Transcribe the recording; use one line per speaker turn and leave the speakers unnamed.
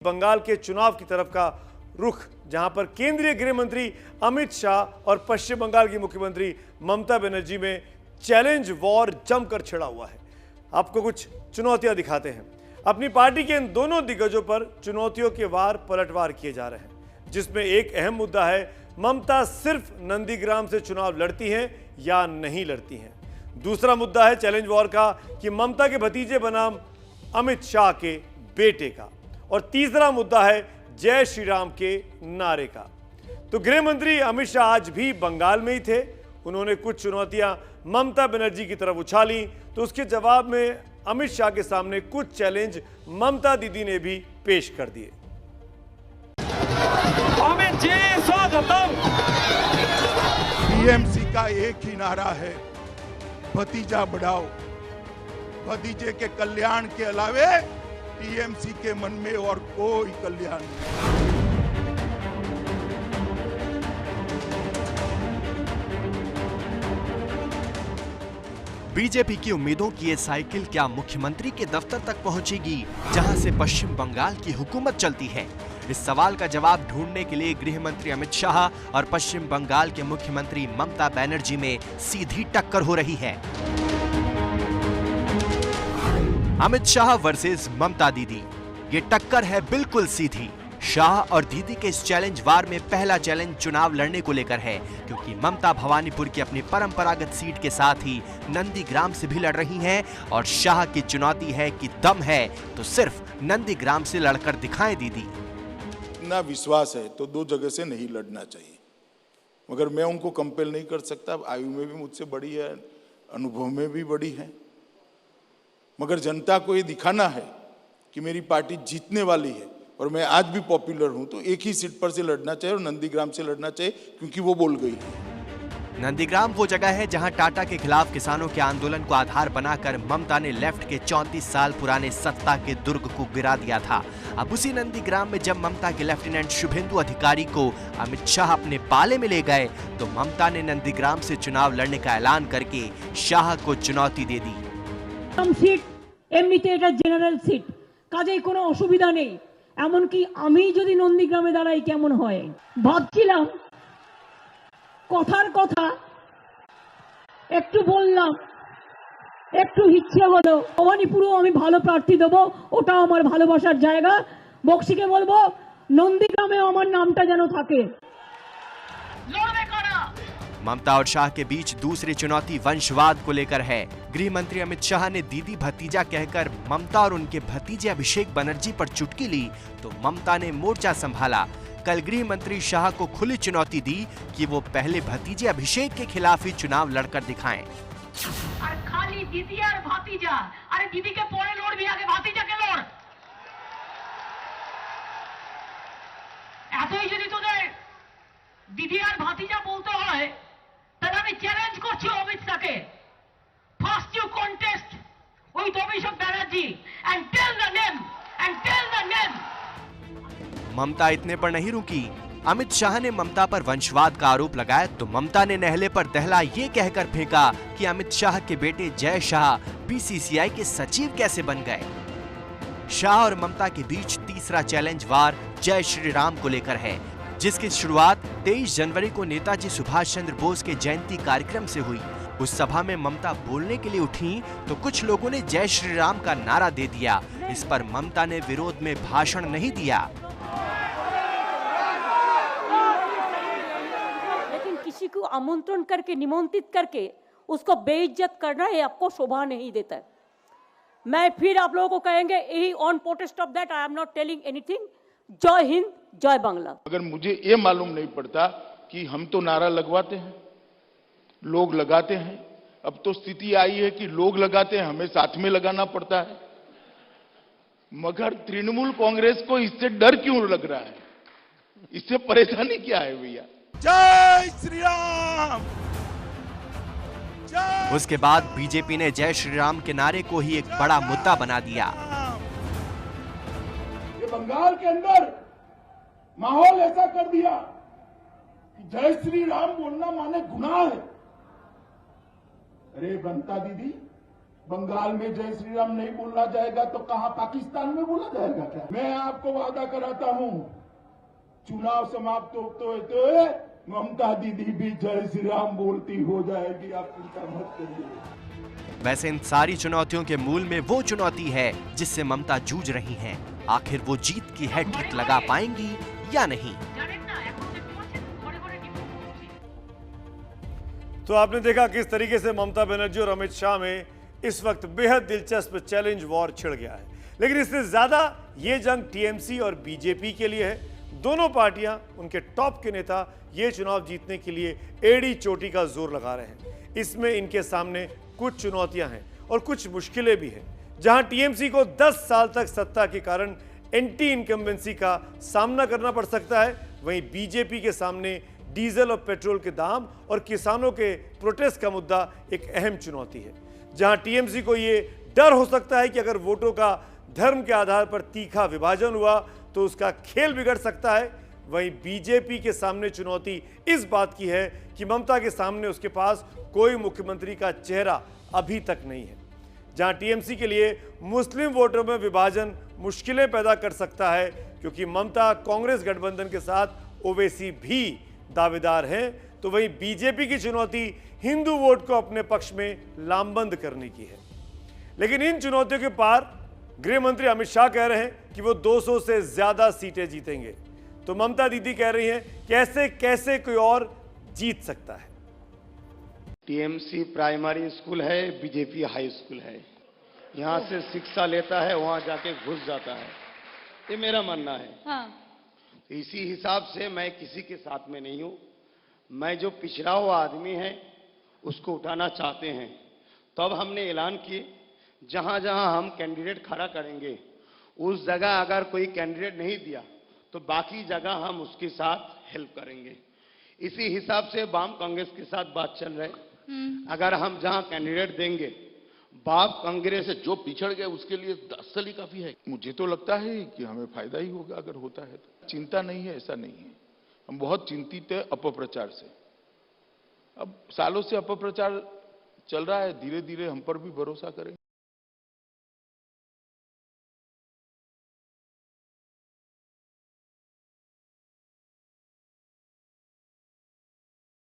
बंगाल के चुनाव की तरफ का रुख, जहां पर केंद्रीय गृह मंत्री अमित शाह और पश्चिम बंगाल की मुख्यमंत्री ममता बनर्जी में चैलेंज वॉर जमकर छिड़ा हुआ है। आपको कुछ चुनौतियां दिखाते हैं। अपनी पार्टी के इन दोनों दिग्गजों पर चुनौतियों के वार पलटवार किए जा रहे हैं, जिसमें एक अहम मुद्दा है, ममता सिर्फ नंदीग्राम से चुनाव लड़ती हैं या नहीं लड़ती हैं। दूसरा मुद्दा है चैलेंज वॉर का कि ममता के भतीजे बनाम अमित शाह के बेटे का। और तीसरा मुद्दा है जय श्री राम के नारे का। तो गृह मंत्री अमित शाह आज भी बंगाल में ही थे। उन्होंने कुछ चुनौतियां ममता बनर्जी की तरफ उछाली, तो उसके जवाब में अमित शाह के सामने कुछ चैलेंज ममता दीदी ने भी पेश कर दिए।
अमित जी स्वागतम।
टीएमसी का एक ही नारा है, भतीजा बढ़ाओ। भतीजे के कल्याण के अलावे टीएमसी के मन में और कोई कल्याण नहीं।
बीजेपी की उम्मीदों की ये साइकिल क्या मुख्यमंत्री के दफ्तर तक पहुंचेगी, जहां से पश्चिम बंगाल की हुकूमत चलती है? इस सवाल का जवाब ढूंढने के लिए गृह मंत्री अमित शाह और पश्चिम बंगाल के मुख्यमंत्री ममता बनर्जी में सीधी टक्कर हो रही है। अमित शाह वर्सेस ममता दीदी, ये टक्कर है बिल्कुल सीधी। शाह और दीदी के इस चैलेंज वार में पहला चैलेंज चुनाव लड़ने को लेकर है, क्योंकि ममता भवानीपुर की अपनी परंपरागत सीट के साथ ही नंदीग्राम से भी लड़ रही हैं और शाह की चुनौती है कि दम है तो सिर्फ नंदीग्राम से लड़कर दिखाएं दीदी।
इतना विश्वास है तो दो जगह से नहीं लड़ना चाहिए, मगर मैं उनको कंपेल नहीं कर सकता। आयु में भी मुझसे बड़ी है, अनुभव में भी बड़ी है, मगर जनता को ये दिखाना है कि मेरी पार्टी जीतने वाली है और मैं आज भी पॉपुलर हूं, तो एक ही सीट पर से लड़ना चाहिए और नंदीग्राम से लड़ना चाहिए, क्योंकि वो बोल गई है।
नंदीग्राम वो जगह है जहां टाटा के खिलाफ किसानों के आंदोलन को आधार बनाकर ममता ने लेफ्ट के 34 साल पुराने सत्ता के दुर्ग को गिरा दिया था। अब उसी नंदीग्राम में जब ममता के लेफ्टिनेंट शुभेंदु अधिकारी को अमित शाह अपने पाले में ले गए, तो ममता ने नंदीग्राम से चुनाव लड़ने का ऐलान करके शाह को चुनौती दे दी।
सीट एमनिते এটা জেনারেল সিট, কাজেই কোনো অসুবিধা নেই। এমনকি আমি যদি নন্দীগ্রামে দাঁড়াই কেমন হয় ভাবছিলাম, কথার কথা একটু বললাম, একটু ইচ্ছে হলো ভবানীপুরেও আমি ভালো প্রার্থী দেব, ওটা আমার ভালোবাসার জায়গা। বক্সিকে বলবো নন্দীগ্রামেও আমার নামটা যেন থাকে।
ममता और शाह के बीच दूसरी चुनौती वंशवाद को लेकर है। गृह मंत्री अमित शाह ने दीदी भतीजा कहकर ममता और उनके भतीजे अभिषेक बनर्जी पर चुटकी ली, तो ममता ने मोर्चा संभाला। कल गृह मंत्री शाह को खुली चुनौती दी कि वो पहले भतीजे अभिषेक के खिलाफ ही चुनाव लड़कर दिखाएं।
और खाली दीदी और भतीजा, अरे दीदी के पोरे लोड भी आगे भतीजा के लोड। এতই যদি তোদের দিদি আর ভাতিজা বলতে হয়, তাহলে আমি চ্যালেঞ্জ করছি অমিত শাহকে, first you contest with Abhishek Banerjee and tell the name.
Mamata इतने पर नहीं रुकी। अमित शाह ने ममता पर वंशवाद का आरोप लगाया, तो ममता ने नहले पर दहला ये कहकर फेंका कि अमित शाह के बेटे जय शाह बीसीसीआई के सचिव कैसे बन गए। शाह और ममता के बीच तीसरा चैलेंज वार जय श्री राम को लेकर है, जिसकी शुरुआत 23 जनवरी को नेताजी सुभाष चंद्र बोस के जयंती कार्यक्रम से हुई। उस सभा में ममता बोलने के लिए उठी, तो कुछ लोगों ने जय श्री राम का नारा दे दिया। इस पर ममता ने विरोध में भाषण नहीं दिया।
लेकिन किसी को आमंत्रण करके, निमंत्रित करके उसको बेइज्जत करना ये आपको शोभा नहीं देता है। मैं फिर आप लोगों को कहेंगे, यही on protest of that I am not telling anything. जय हिंद, जय बांग्ला।
अगर मुझे ये मालूम नहीं पड़ता कि हम तो नारा लगवाते हैं, लोग लगाते हैं, अब तो स्थिति आई है कि लोग लगाते हैं, हमें साथ में लगाना पड़ता है। मगर तृणमूल कांग्रेस को इससे डर क्यों लग रहा है? इससे परेशानी क्या है भैया? जय श्री राम।
उसके बाद बीजेपी ने जय श्री राम के नारे को ही एक बड़ा मुद्दा बना दिया।
ये बंगाल के अंदर माहौल ऐसा कर दिया कि जय श्री राम बोलना माने गुनाह है। अरे बनता दीदी, बंगाल में जय श्री राम नहीं बोलना जाएगा तो कहां पाकिस्तान में बोला जाएगा क्या? मैं आपको वादा कराता हूं, चुनाव समाप्त होते ममता दीदी भी जय श्री राम बोलती हो जाएगी, आप चिंता मत करिए।
वैसे इन सारी चुनौतियों के मूल में वो चुनौती है जिससे ममता जूझ रही हैं। आखिर वो जीत की हैट्रिक लगा पाएंगी या नहीं?
तो आपने देखा किस तरीके से ममता बनर्जी और अमित शाह में इस वक्त बेहद दिलचस्प चैलेंज वॉर छिड़ गया है। लेकिन इससे ज्यादा ये जंग टीएमसी और बीजेपी के लिए है। दोनों पार्टियां, उनके टॉप के नेता ये चुनाव जीतने के लिए एड़ी चोटी का जोर लगा रहे हैं। इसमें इनके सामने कुछ चुनौतियां हैं और कुछ मुश्किलें भी हैं। जहां टीएमसी को 10 साल तक सत्ता के कारण एंटी इनकम्बेंसी का सामना करना पड़ सकता है, वहीं बीजेपी के सामने डीजल और पेट्रोल के दाम और किसानों के प्रोटेस्ट का मुद्दा एक अहम चुनौती है। जहां टीएमसी को ये डर हो सकता है कि अगर वोटों का धर्म के आधार पर तीखा विभाजन हुआ तो उसका खेल बिगड़ सकता है, वहीं बीजेपी के सामने चुनौती इस बात की है कि ममता के सामने उसके पास कोई मुख्यमंत्री का चेहरा अभी तक नहीं है। जहां टीएमसी के लिए मुस्लिम वोटरों में विभाजन मुश्किलें पैदा कर सकता है, क्योंकि ममता कांग्रेस गठबंधन के साथ ओवैसी भी दावेदार हैं, तो वहीं बीजेपी की चुनौती हिंदू वोट को अपने पक्ष में लामबंद करने की है। लेकिन इन चुनौतियों के पार गृह मंत्री अमित शाह कह रहे हैं कि वो 200 से ज्यादा सीटें जीतेंगे, तो ममता दीदी कह रही हैं कैसे कैसे कोई और जीत सकता है।
टीएमसी प्राइमरी स्कूल है, बीजेपी हाई स्कूल है। यहाँ से शिक्षा लेता है, वहां जाके घुस जाता है, ये मेरा मानना है।
हाँ।
तो इसी हिसाब से मैं किसी के साथ में नहीं हूं। मैं जो पिछड़ा हुआ आदमी है उसको उठाना चाहते हैं। तो अब हमने ऐलान किए जहां जहां हम कैंडिडेट खड़ा करेंगे उस जगह अगर कोई कैंडिडेट नहीं दिया तो बाकी जगह हम उसके साथ हेल्प करेंगे। इसी हिसाब से वाम कांग्रेस के साथ बात चल रही है। अगर हम जहां कैंडिडेट देंगे वाम कांग्रेस से जो पिछड़ गए उसके लिए 10 साल ही काफी है।
मुझे तो लगता है कि हमें फायदा ही होगा अगर होता है तो। चिंता नहीं है, ऐसा नहीं है। हम बहुत चिंतित है अपप्रचार से। अब सालों से अपप्रचार चल रहा है, धीरे धीरे हम पर भी भरोसा करें।